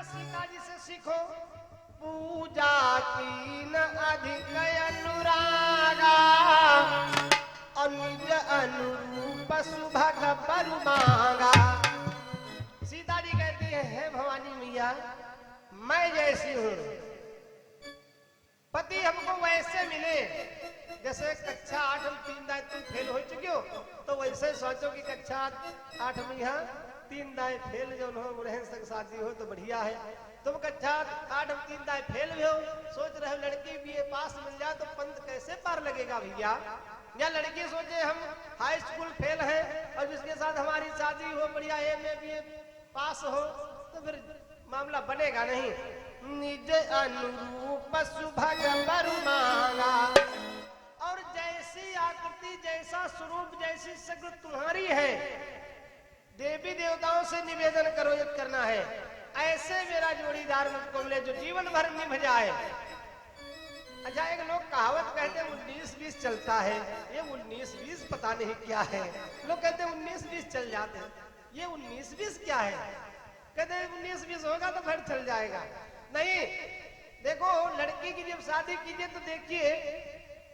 सीता जी से सीखो पूजा की न अधिक अनुरागा अनुज अनुरूप सुभग बरु मांगा। सीता जी कहती है, हे भवानी मैया, मैं जैसी हूँ, पति हमको वैसे मिले जैसे कक्षा 8 में 3 दाएं तुम फेल हो चुके हो, तो वैसे सोचो कि कक्षा 8 में यहाँ 3 दाएं फेल जो हो रहे संग शादी हो तो बढ़िया है। तुम कक्षा 8 में 3 दाएं फेल भी हो, सोच रहे हो लड़की बीए पास मिल जाए तो पंथ कैसे पार लगेगा भैया। या लड़की सोचे हम हाई स्कूल फेल है और जिसके साथ हमारी शादी हो बढ़िया एमए बीए पास हो, तो फिर मामला बनेगा नहीं। निज अनुरूप सुभग बरु मांगा, और जैसी आकृति जैसा स्वरूप जैसी शक्ल तुम्हारी है, देवी देवताओं से निवेदन करो यद करना है ऐसे मेरा जोड़ीदार मुझको मिले जो जीवन भर निभ जाए। अच्छा, एक लोग कहावत कहते हैं 19-20 चलता है, ये 19-20 पता नहीं क्या है। लोग कहते हैं 19-20 चल जाते हैं, ये 19-20 क्या है? कहते हैं 19-20 होगा तो घर चल जाएगा। नहीं, देखो लड़की की जब शादी कीजिए तो देखिए,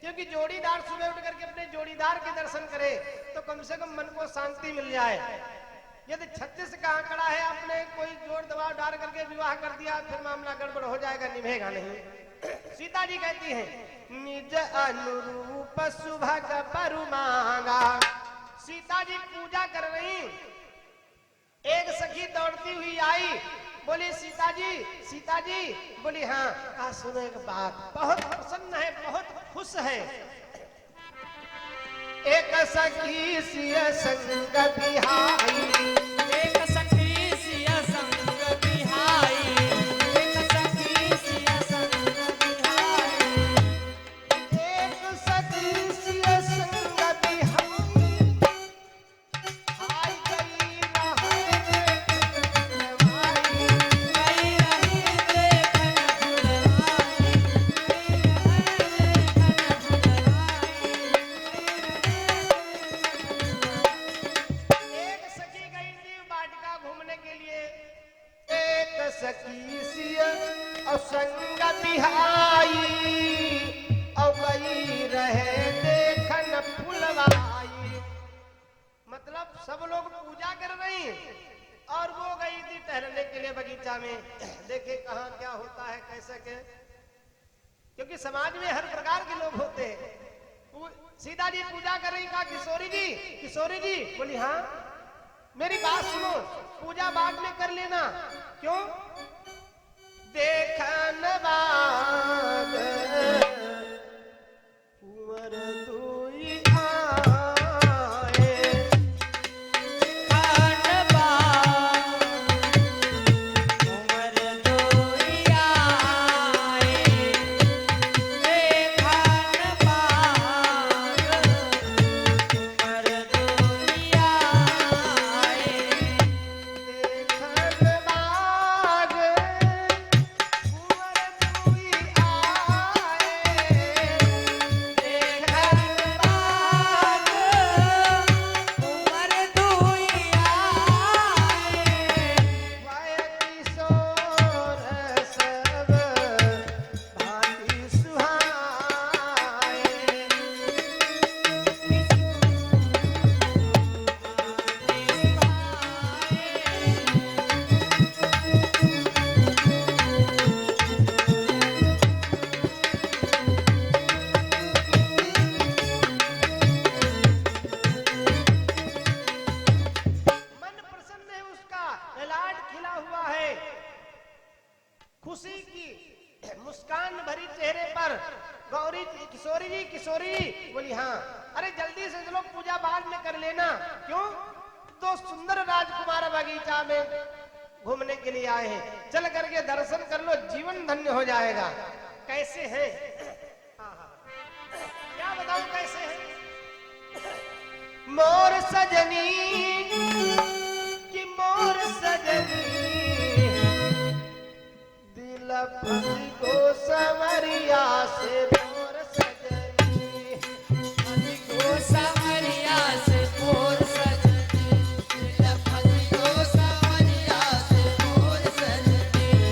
क्योंकि जोड़ीदार सुबह उठ करके अपने जोड़ीदार के दर्शन करे तो कम से कम मन को शांति मिल जाए। यदि 36 का आंकड़ा है, आपने कोई जोर दबाव डाल करके विवाह कर दिया, फिर मामला गड़बड़ हो जाएगा, निभेगा नहीं। सीता जी कहती हैं निज अनुरूप सुभग बरु मांगा। सीता जी पूजा कर रही, एक सखी दौड़ती हुई आई, बोली सीता जी, बोली हाँ। कहा सुनो एक बात, बहुत प्रसन्न है, बहुत खुश है। एक सखी सिय संग बिहाई, एक सखी सिय संग बिहाई, एक सखी सिय संग बिहाई, एक सखी सिय संग बिहाई, हाय गई रहे देखन जुड़वाई, गई रही देखन जुड़वाई, एक सखी गई थी वाटिका घूमने के लिए, एक सखी सिय और संग बिहाई, और गई रहे देखन फुलवाई। मतलब सब लोग पूजा कर रही और वो गई थी टहलने के लिए बगीचा में, देखे कहाँ क्या होता है कैसे के, क्योंकि समाज में हर प्रकार के लोग होते हैं। सीता जी पूजा कर रही, कहा किशोरी जी, बोली हाँ। मेरी बात सुनो, पूजा बाद में कर लेना। क्यों? देखन बाद कुंवर दुई आए, खान बाग उमर दोई आए, खान बाग उमर दोई आए, देखन बाद कुंवर दुई किशोरी जी बोली हाँ। अरे जल्दी से चलो पूजा बाद में कर लेना। क्यों? तो सुंदर राजकुमार बगीचा में घूमने के लिए आए हैं, चल करके दर्शन कर लो, जीवन धन्य हो जाएगा। कैसे हैं? क्या बताऊं कैसे हैं? मोर सजनी कि मोर सजनी दिल फंसी को सवरिया से, मोर सजनी फंसी को सवरिया से, मोर सजनी दिल फंसी को सवरिया से, मोर सजनी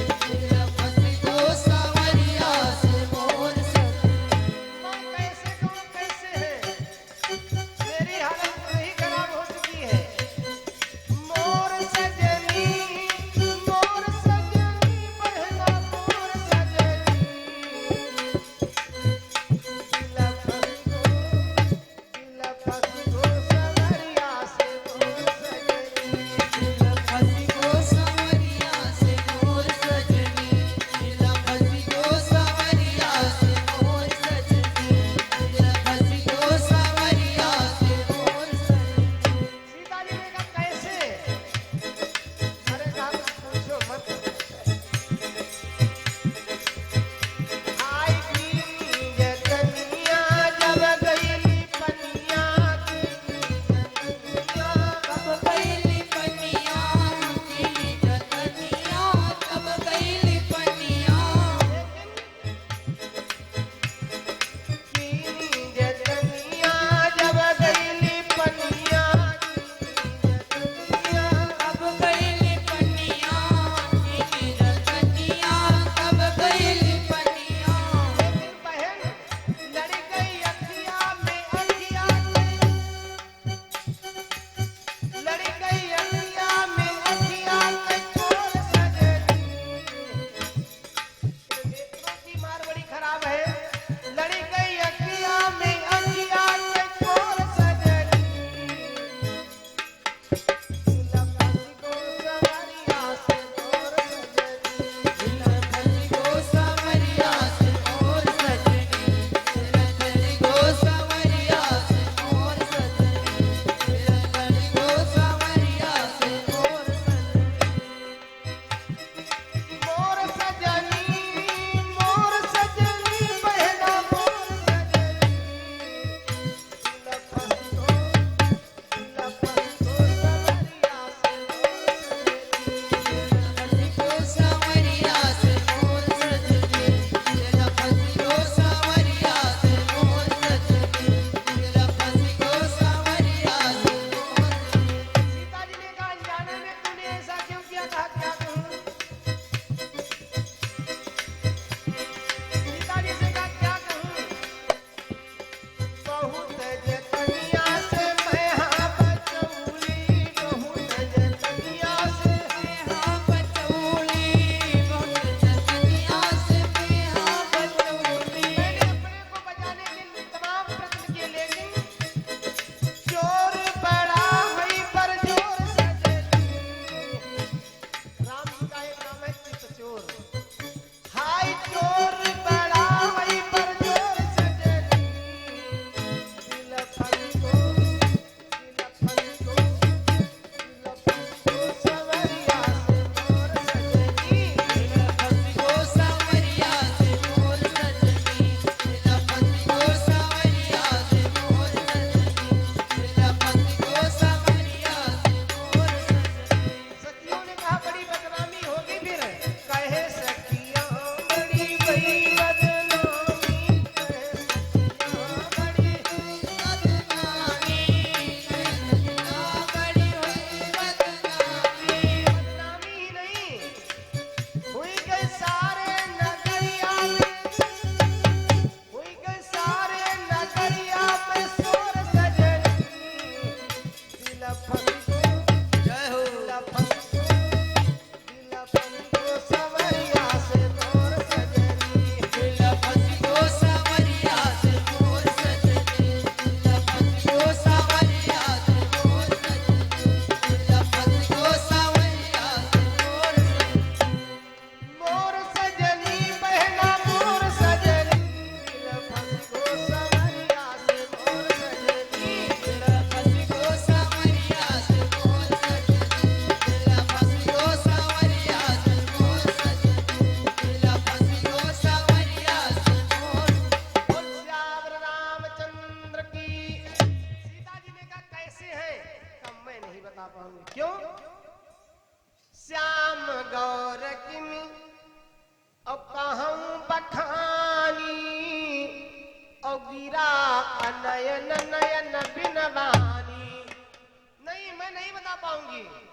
होगी।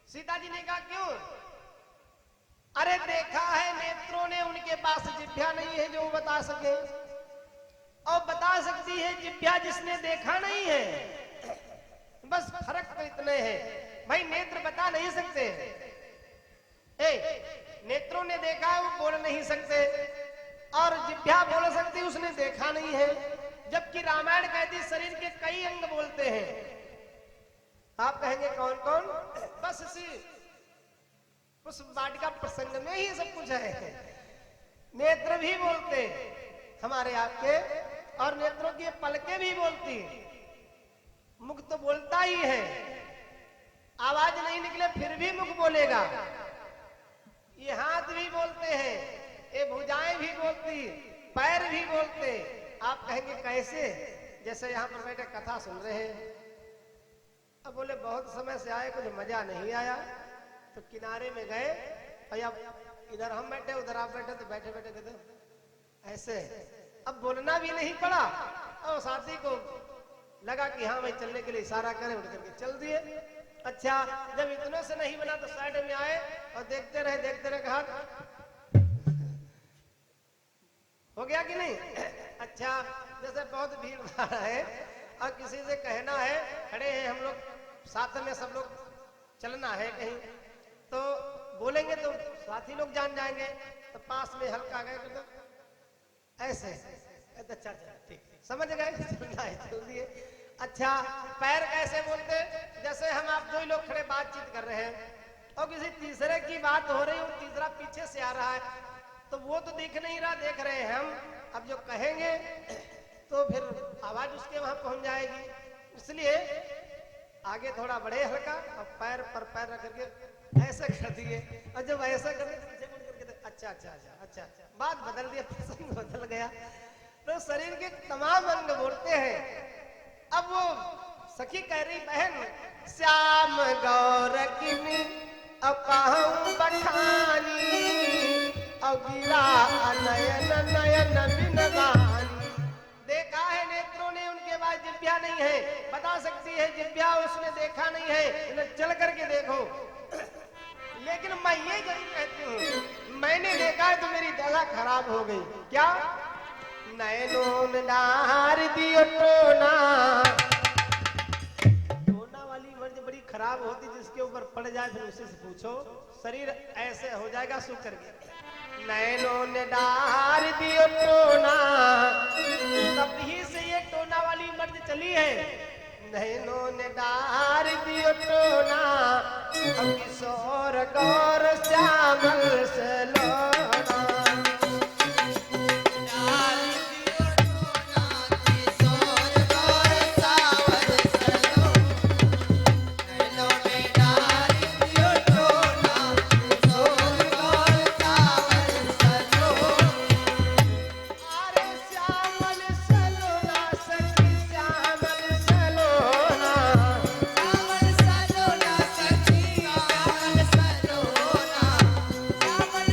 सीता जी ने कहा क्यों? अरे देखा है नेत्रों ने, उनके पास जिभ्या नहीं है जो बता सके, और बता सकती है जिभ्या जिसने देखा नहीं है। बस फर्क तो इतने है भाई, नेत्र बता नहीं सकते। नेत्रों ने देखा है वो बोल नहीं सकते, और जिभ्या बोल सकती उसने देखा नहीं है। जबकि रामायण कहती शरीर के कई अंग बोलते हैं। आप कहेंगे कौन कौन? बस इसी उस वाटिका प्रसंग में ही सब कुछ है। नेत्र भी बोलते हमारे आपके, और नेत्रों की पलकें भी बोलती। मुख तो बोलता ही है, आवाज नहीं निकले फिर भी मुख बोलेगा। ये हाथ भी बोलते हैं, ये भुजाएं भी बोलती, पैर भी बोलते। आप कहेंगे कैसे? जैसे यहाँ पर बैठे कथा सुन रहे हैं, अब बोले बहुत समय से आए, कुछ मजा नहीं आया, तो किनारे में गए, भैया इधर हम बैठे उधर आप बैठे, तो बैठे बैठे कहते ऐसे। अब बोलना भी नहीं पड़ा, और साथी को लगा कि हाँ भाई चलने के लिए इशारा करें, उठ करके चल दिए। अच्छा, जब इतने से नहीं बना तो साइड में आए और देखते रहे कहा हो गया कि नहीं? अच्छा, जैसे बहुत भीड़ भाड़ है और किसी से कहना है, खड़े हैं हम लोग साथ में, सब लोग चलना है कहीं, तो बोलेंगे तो साथी लोग जान जाएंगे, तो पास में हल्का गए तो ऐसे, अच्छा ठीक, समझ गए, चलना है चल दिए। अच्छा, पैर कैसे बोलते? जैसे हम आप दो ही लोग खड़े बातचीत कर रहे हैं और किसी तीसरे की बात हो रही, और तीसरा पीछे से आ रहा है, तो वो तो दिख नहीं रहा, देख रहे हैं हम। अब जो कहेंगे तो फिर आवाज उसके वहां पहुंच जाएगी, इसलिए आगे थोड़ा बढ़े हल्का, और पैर पर पैर रख करके ऐसे कर दिए। और जब ऐसा कर अच्छा अच्छा अच्छा अच्छा, बात बदल दिया, प्रसंग बदल गया। तो शरीर के तमाम अंग बोलते हैं। अब वो सखी कह रही, बहन श्याम गौर किनी अपहु बखानी, अगिरा नयन नयन बिनवानी। देखा है नेत्रों ने, उनके पास जिभ्या नहीं है, बता सकती है जिभ्या उसने देखा नहीं है, चल करके देखो। लेकिन मैं ये जरूर कहती हूँ, मैंने देखा है तो मेरी दशा खराब हो गई। क्या? नैनों ने डार दियो टोना। टोना वाली मर्ज बड़ी खराब होती, जिसके ऊपर पड़ जाए फिर उसी से पूछो, शरीर ऐसे हो जाएगा सूकर के। नैनों ने डार दियो टोना, तभी से ये टोना वाली मर्ज चली है। नैनों ने डार दियो टोना, अब किशोर गौर श्यामल से लोना। श्यामल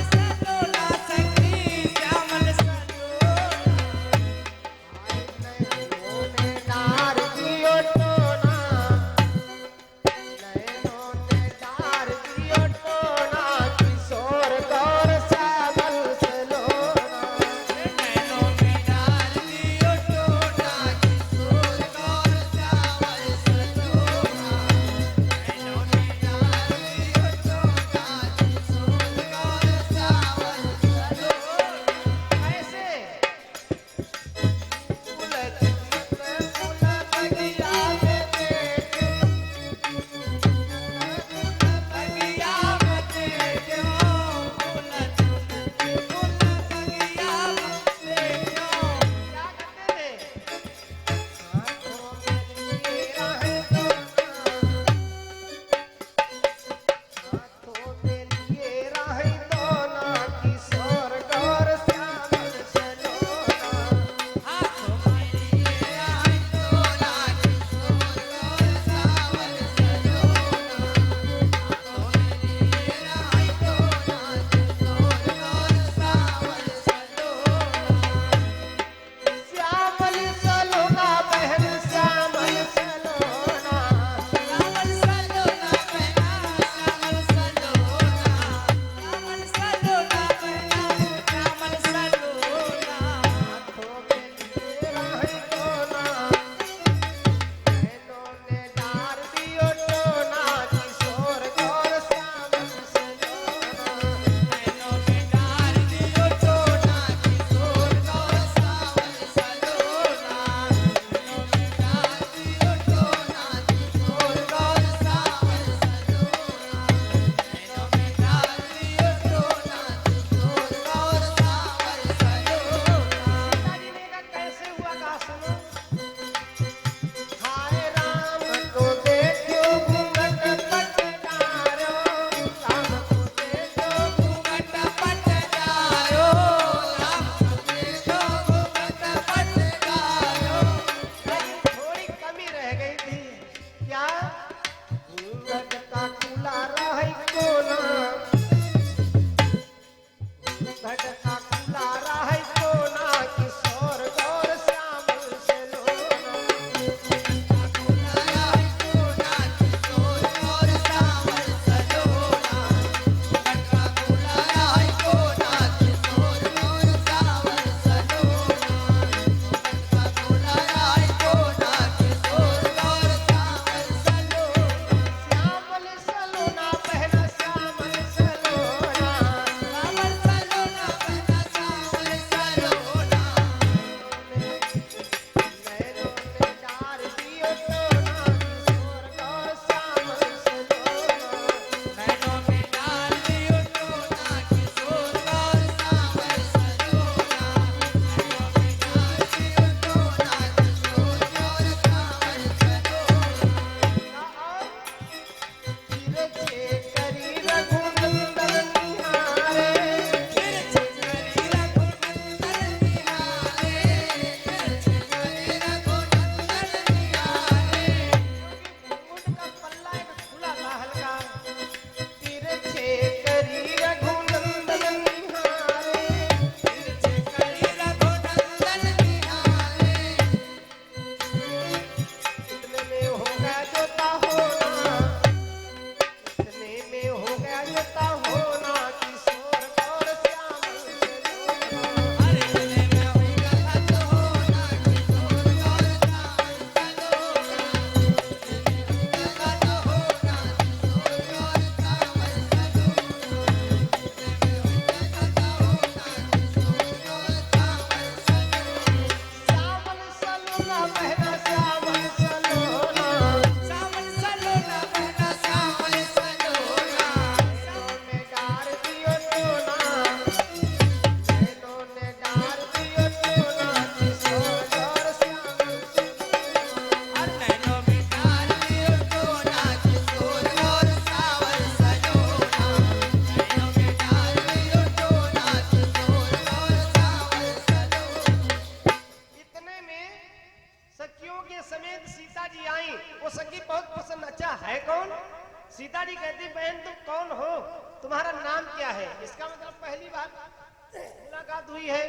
मुलाकात हुई है।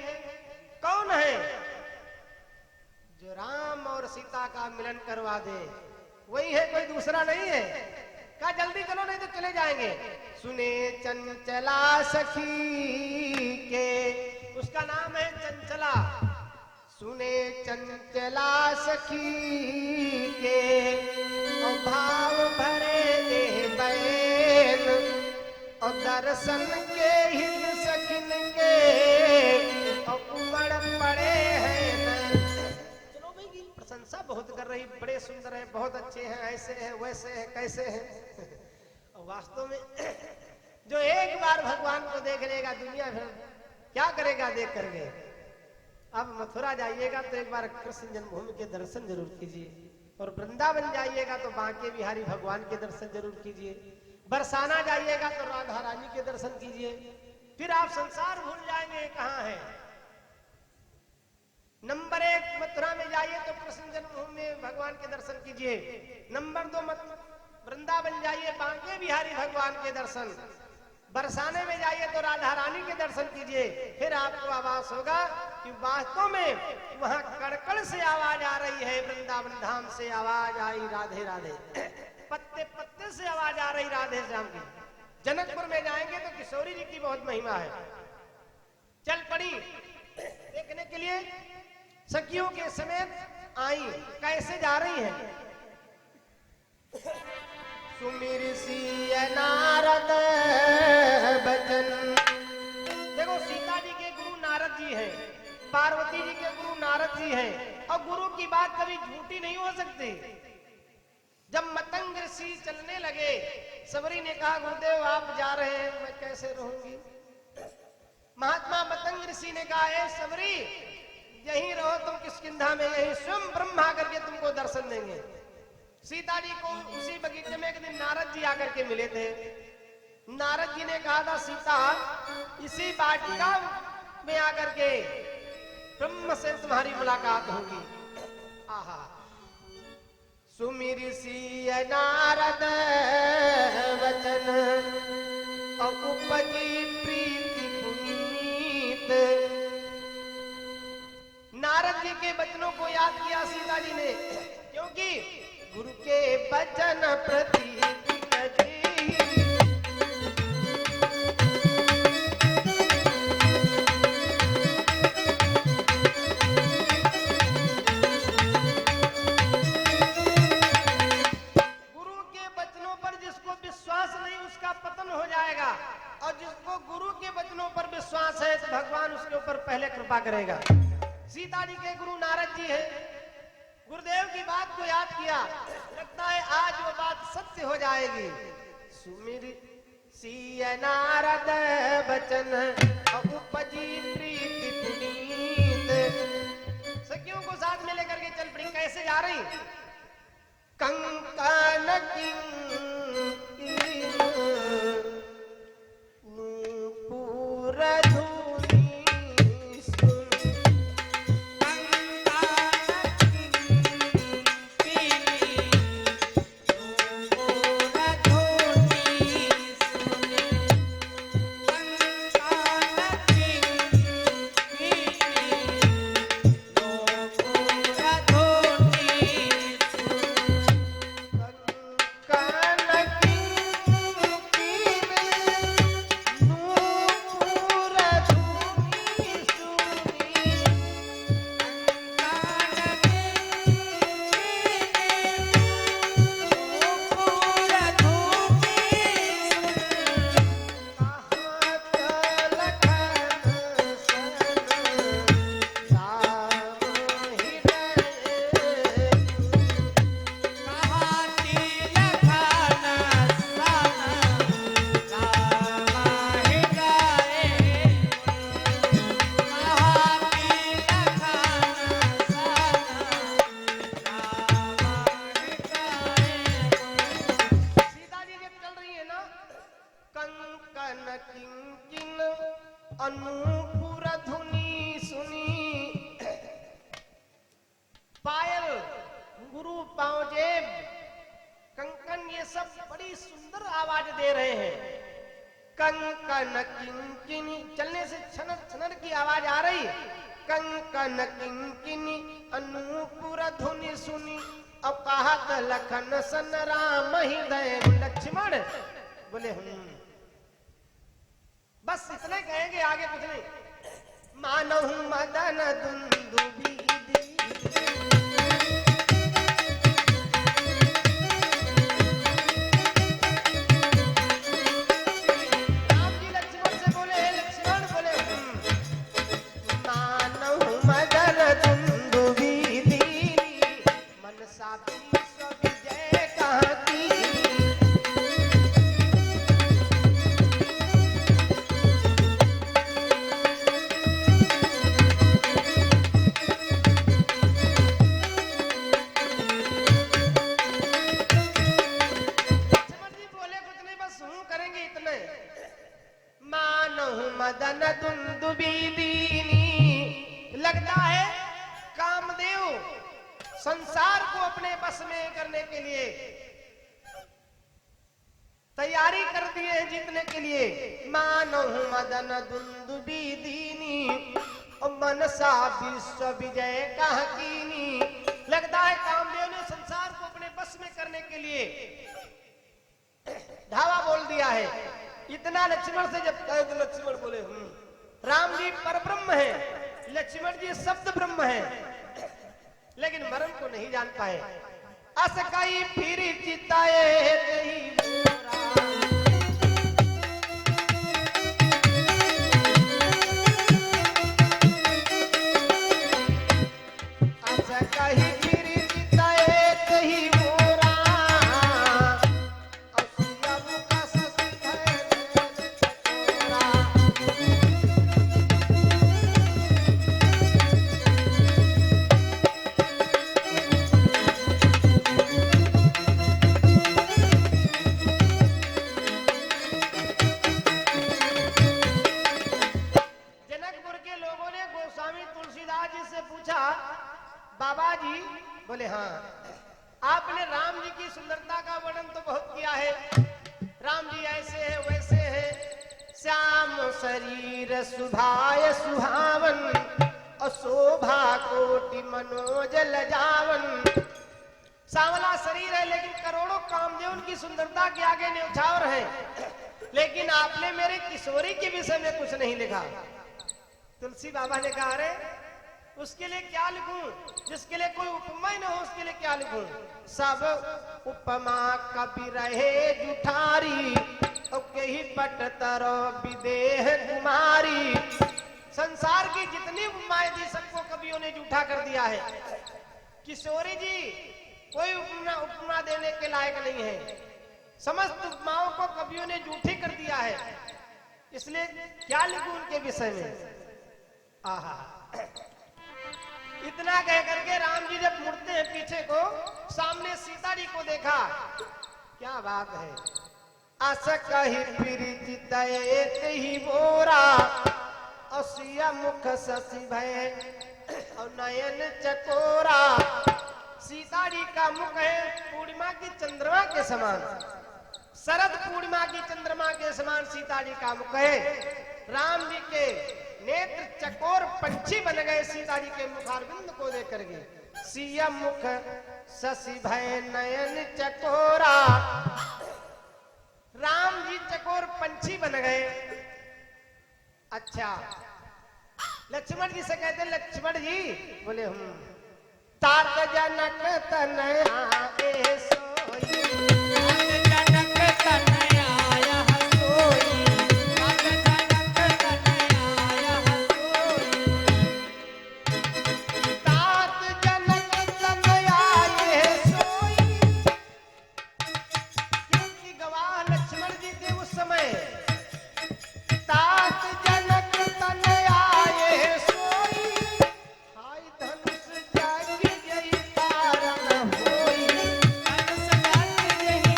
कौन है जो राम और सीता का मिलन करवा दे? वही है, कोई दूसरा नहीं है। कहा जल्दी चलो नहीं तो चले जाएंगे। सुने चंचला सखी के, उसका नाम है चंचला। सुने चंचला सखी के और भाव भरे दे बैन और दर्शन के हित सखिन के और उमड़ पड़े हैं नैन। चलो भाई की प्रशंसा बहुत कर रही, बड़े सुंदर है, बहुत अच्छे हैं, ऐसे हैं वैसे हैं कैसे हैं। और वास्तव में जो एक बार भगवान को देख लेगा दुनिया भर क्या करेगा देख करके। अब मथुरा जाइएगा तो एक बार कृष्ण जन्मभूमि के दर्शन जरूर कीजिए, और वृंदावन जाइएगा तो बांके बिहारी भगवान के दर्शन जरूर कीजिए, बरसाना जाइएगा तो राधा रानी के दर्शन कीजिए। फिर आप संसार भूल जाएंगे कहाँ है। नंबर 1 मथुरा में जाइए तो कृष्ण जन्मभूमि में भगवान के दर्शन कीजिए। नंबर 2 वृंदावन जाइए, बांके बिहारी भगवान के दर्शन। बरसाने में जाइए तो राधा रानी के दर्शन कीजिए। फिर आपको आवाज होगा कि वास्तव में वहां कड़कड़ से आवाज आ रही है, वृंदावन धाम से आवाज आई राधे राधे, पत्ते पत्ते से आवाज आ रही राधे श्याम की। जनकपुर में जाएंगे तो किशोरी जी की बहुत महिमा है। चल पड़ी देखने के लिए, सखियों के समेत आई। कैसे जा रही हैं? सुमिर सिय नारद बचन। देखो सीता जी के गुरु नारद जी हैं, पार्वती जी के गुरु नारद जी हैं, और गुरु की बात कभी झूठी नहीं हो सकती। जब मतंग ऋषि चलने लगे, सबरी ने कहा गुरुदेव आप जा रहे हैं, मैं कैसे रहूंगी। महात्मा मतंग ऋषि ने कहा ए सबरी यहीं रहो तुम किष्किंधा में, यहीं स्वयं ब्रह्मा करके तुमको दर्शन देंगे। सीता जी को उसी बगीचे में एक दिन नारद जी आकर के मिले थे। नारद जी ने कहा था सीता इसी वाटिका में आकर के ब्रह्म से तुम्हारी मुलाकात होगी। आहा सुमिर सिय नारद वचन और उपजी प्रीति पुनीत। नारद जी के वचनों को याद किया सीता जी ने, क्योंकि गुरु के वचन प्रति भगवान उसके ऊपर पहले कृपा करेगा। सीता जी के गुरु नारद जी हैं, गुरुदेव की बात को याद किया, लगता है आज वो बात सत्य हो जाएगी। सुमिर सिय नारद बचन उपजी प्रीति पुनीत। सखियों को साथ में लेकर के चल पड़ी। कैसे जा रही? कंकन नूपुर अनूपुर धुनी सुनी। पायल, गुरु पांवजेब, कंकन, ये सब बड़ी सुंदर आवाज दे रहे हैं। कंकन किंकिनी, चलने से छनर छनर की आवाज आ रही है। कंकन किंकिनी अनूपुर धुनि सुनी, अब कहत लखन सन राम हृदय लक्ष्मण। बोले बस इतने कहेंगे, आगे कुछ नहीं। मानहु मदन दुंदुबी मदन दुंदुबी दीनी। लगता है कामदेव संसार को अपने बस में करने के लिए तैयारी कर दिए हैं जीतने के लिए। मानो मदन दुंदुबी दीनी मनसा विश्व विजय कह कीनी। लगता है कामदेव ने संसार को अपने बस में करने के लिए धावा बोल दिया है। इतना लक्ष्मण से जब कहे तो लक्ष्मण बोले राम जी परब्रह्म है, लक्ष्मण जी शब्द ब्रह्म है, लेकिन मर्म को नहीं जान पाए। अस कई फिर चिताए बाबा जी। बोले हाँ, आपने राम जी की सुंदरता का वर्णन तो बहुत किया है। राम जी ऐसे हैं वैसे हैं, श्याम शरीर सुभाय सुहावन, अशोभा कोटि मनोज लजावन। सांवला शरीर है लेकिन करोड़ों कामदेव उनकी सुंदरता के आगे न्यौछावर है। लेकिन आपने मेरे किशोरी के विषय में कुछ नहीं लिखा। तुलसी बाबा ने कहा अरे उसके लिए क्या लिखूं, जिसके लिए कोई उपमा ही न हो उसके लिए क्या लिखूं। सब उपमा कभी रहे जुठारी, कही पट तरो विदेह कुमारी। संसार की जितनी उपमाएं थी सबको कवियों ने जूठा कर दिया है। किशोरी जी कोई उपमा देने के लायक नहीं है। समस्त उपमाओं को कवियों ने जूठी कर दिया है, इसलिए क्या लिखूं उनके विषय में। आहा, इतना कह करके राम जी जब मुड़ते हैं पीछे को, सामने सीता जी को देखा। क्या बात है। अस कही फिर जितये ही बोरा, असिया मुख शशि भय और नयन चकोरा। सीता जी का मुख है पूर्णिमा की चंद्रमा के समान, शरद पूर्णिमा की चंद्रमा के समान सीता जी का मुख है। राम जी के नेत्र चकोर पंछी बन गए सीता जी के मुखारविंद को देख करके। सिया मुख शशि भय नयन चकोरा। राम जी चकोर पंछी बन गए। अच्छा, लक्ष्मण जी से कहते लक्ष्मण जी। बोले तात जनक तनया ए सोई, जनक तनया यह सोई, जनक तनया यह सोई। तात जनक तनया ये सोई। क्योंकि गवाह लक्ष्मण जी थे उस समय। तात जनक तनया ये सोई, हाय धनुष जाग यही कारण होई। धनुष जाग यही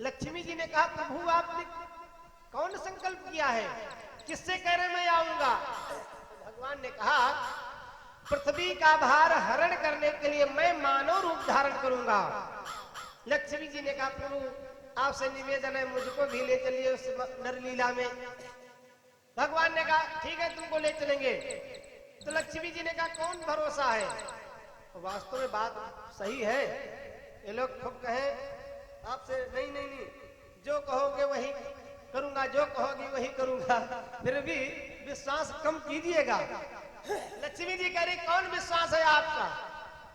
लक्ष्मी जी ने कहा प्रभु आपने कौन संकल्प किया है, किससे कह रहे मैं आऊंगा? भगवान ने कहा पृथ्वी का भार हरण करने के लिए मैं मानव रूप धारण करूंगा। लक्ष्मी जी ने कहा प्रभु आपसे निवेदन है मुझको भी ले चलिए उस नरलीला में। भगवान ने कहा ठीक है तुमको ले चलेंगे। तो लक्ष्मी जी ने कहा कौन भरोसा है? तो वास्तव में बात सही है, ये लोग खूब कहे आपसे नहीं नहीं नहीं जो कहोगे वही करूंगा, जो कहोगे वही करूंगा, फिर भी विश्वास कम कीजिएगा। लक्ष्मी जी कह रही कौन विश्वास है आपका,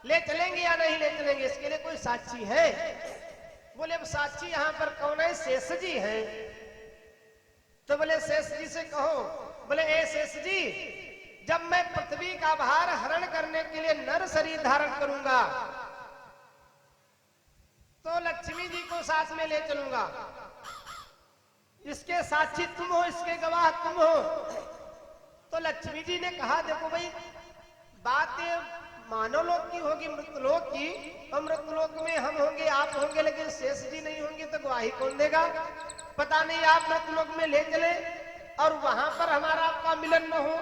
ले चलेंगे या नहीं ले चलेंगे, इसके लिए कोई साक्षी है? बोले अब साक्षी यहाँ पर कौन है? शेष जी है। तो बोले शेष जी से कहो। बोले ए शेष जी जब मैं पृथ्वी का भार हरण करने के लिए नर शरीर धारण करूंगा तो लक्ष्मी जी को साथ में ले चलूंगा, इसके साक्षी तुम हो, इसके गवाह तुम हो। तो लक्ष्मी जी ने कहा देखो भाई बात मानव लोक की होगी, मृतलोक की। मृतलोक में हम होंगे आप होंगे लेकिन शेष जी नहीं होंगे तो गवाही कौन देगा? पता नहीं आप मृतलोक में ले चले और वहां पर हमारा आपका मिलन न हो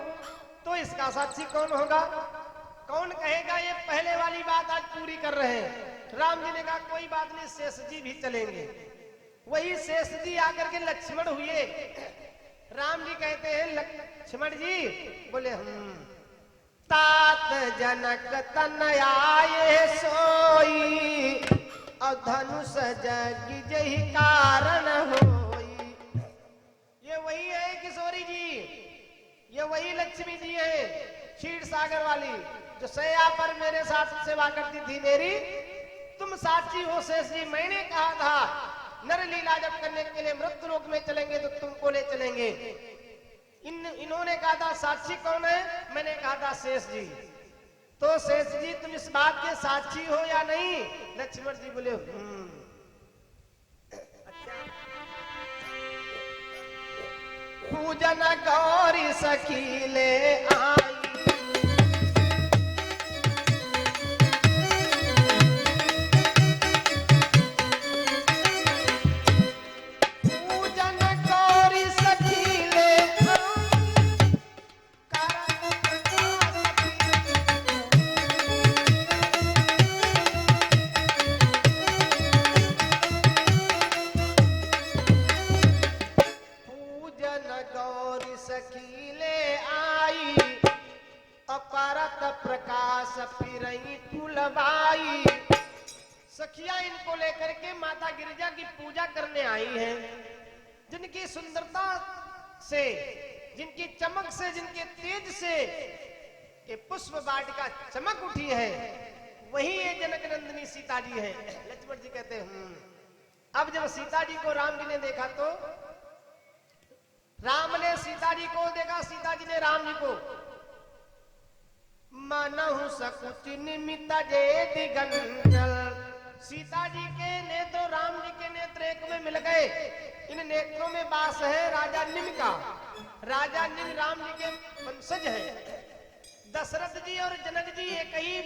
तो इसका साक्षी कौन होगा? कौन कहेगा? ये पहले वाली बात आज पूरी कर रहे हैं। राम जी ने कहा कोई बात नहीं शेष जी भी चलेंगे। वही शेष जी आकर के लक्ष्मण हुए। राम जी कहते हैं लक्ष्मण जी, बोले तात जनक तनयाए सोई और धनुष जग जही कारण होई। ये वही है किशोरी जी, ये वही लक्ष्मी जी है क्षीर सागर वाली जो सया पर मेरे साथ सेवा करती थी मेरी। तुम साक्षी हो शेष जी, मैंने कहा था नर लीला जब करने के लिए मृत्यु लोक में चलेंगे तो तुमको ले चलेंगे। इन्होंने कहा था साक्षी कौन है? मैंने कहा था शेष जी। तो शेष जी तुम इस बात के साक्षी हो या नहीं? लक्ष्मण जी बोले पूजन गौरी सखी ले आई। सखिया इनको लेकर के माता गिरिजा की पूजा करने आई हैं, जिनकी सुंदरता से, जिनकी चमक से, जिनके तेज से ये पुष्प वाटिका चमक उठी है, वही ये जनक नंदिनी सीता जी है। लक्ष्मण जी कहते हैं अब जब सीता जी को राम जी ने देखा तो राम ने सीता जी को देखा, सीता जी ने राम जी को। मानहु सकुच निमित जे दिगंजल। सीता जी के नेत्र राम जी के नेत्र एक में मिल गए। इन नेत्रों में वास है राजा निम का। राजा निम राम जी के वंशज है। दशरथ जी और जनक जी एक ही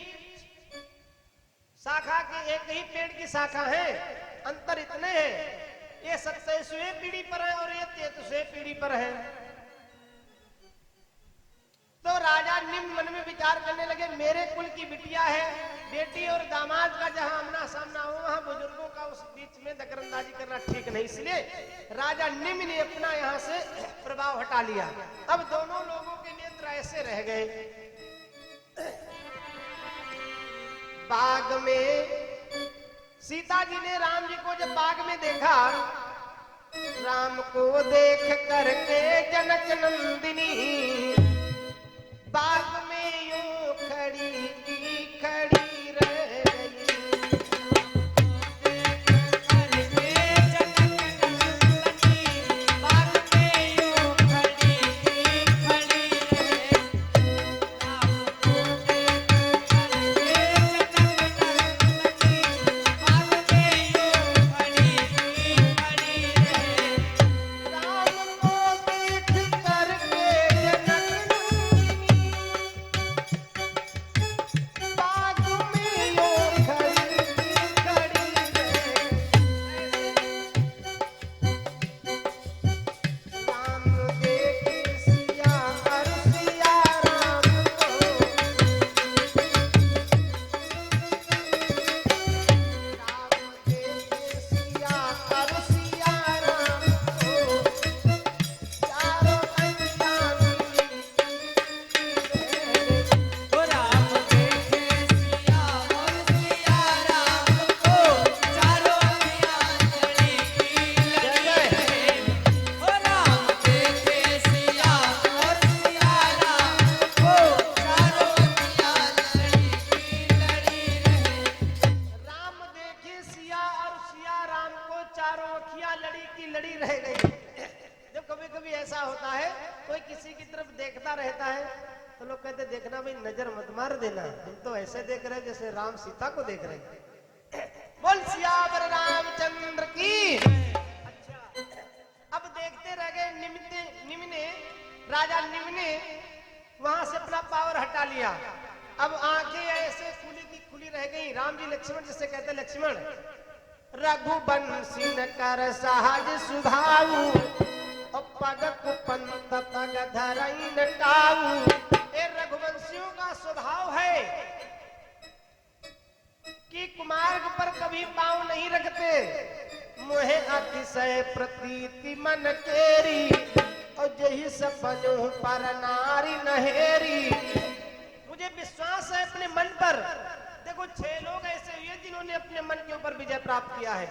शाखा के, एक ही पेड़ की शाखा है, अंतर इतने हैं। ये 27वें पीढ़ी पर है और ये 33वें पीढ़ी पर है। तो राजा निम मन में विचार करने लगे मेरे कुल की बिटिया है, बेटी और दामाद का जहां आमना सामना हो वहां बुजुर्गों का उस बीच में दखलंदाजी करना ठीक नहीं, इसलिए राजा निम ने अपना यहां से प्रभाव हटा लिया। अब दोनों लोगों के नेत्र ऐसे रह गए। बाग में सीता जी ने राम जी को जब बाग में देखा, राम को देख करके जनक नंदिनी बाग में यूं खड़ी की खड़ी रह चारों अखियां लड़ी की लड़ी रह गई। जब कभी कभी ऐसा होता है कोई किसी की तरफ देखता रहता है तो लोग कहते देखना भाई नजर मत मार देना, तुम तो ऐसे देख रहे जैसे राम सीता को देख रहे। बोल सियावर रामचंद्र की। अच्छा, अब देखते रह गए। निम्ने राजा निम्ने वहां से अपना पावर हटा लिया। अब आंखें ऐसे खुली की खुली रह गई। राम जी लक्ष्मण जिसे कहते लक्ष्मण, रघुवंशी न कर सहज सुभाऊ पग कुपंत पग धरई न टाऊ। ये रघुवंशियों का स्वभाव है कि कुमार्ग पर कभी पांव नहीं रखते। मोहे अतिशय प्रतीति मन केरी और यही सपनों पर नारी नहेरी। मुझे विश्वास है अपने मन पर। देखो 6 लोग ऐसे हुए जिन्होंने अपने मन के ऊपर विजय प्राप्त किया है।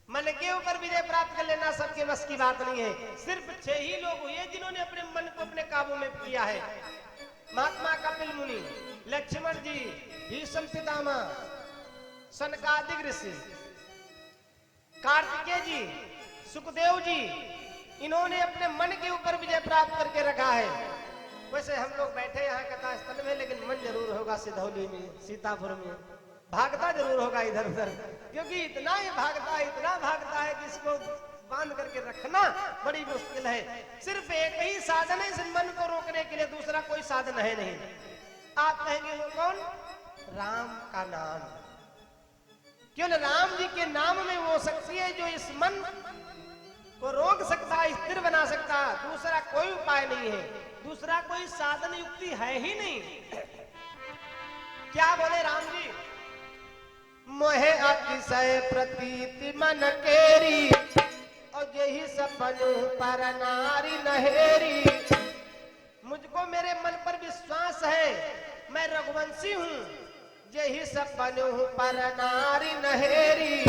मन के ऊपर विजय प्राप्त कर लेना सबके बस की बात नहीं है। सिर्फ 6 ही लोग हुए जिन्होंने अपने मन को अपने काबू में किया है। महात्मा कपिल मुनि, लक्ष्मण जी, भीष्म पितामह, सनकादिक ऋषि, कार्तिकेय जी, सुखदेव जी, इन्होंने अपने मन के ऊपर विजय प्राप्त करके रखा है। वैसे हम लोग बैठे यहाँ कथा स्थल में, लेकिन मन जरूर होगा सिधौली में, सीतापुर में, भागता जरूर होगा इधर उधर, क्योंकि इतना भागता है कि इसको बांध करके रखना बड़ी मुश्किल है। सिर्फ एक ही साधन है इस मन को रोकने के लिए, दूसरा कोई साधन है नहीं। आप कहेंगे वो कौन? राम का नाम। केवल राम जी के नाम में वो शक्ति है जो इस मन को रोक सकता है, स्थिर बना सकता है। दूसरा कोई उपाय नहीं है, दूसरा कोई साधन युक्ति है ही नहीं। क्या बोले राम जी? मोहे अतिशय प्रतीति मन केरी और यही सपनों पर नारी नहेरी। मुझको मेरे मन पर विश्वास है, मैं रघुवंशी हूँ। यही सपनों पर नारी नहेरी।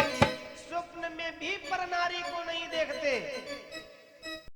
स्वप्न में भी पर नारी को नहीं देखते।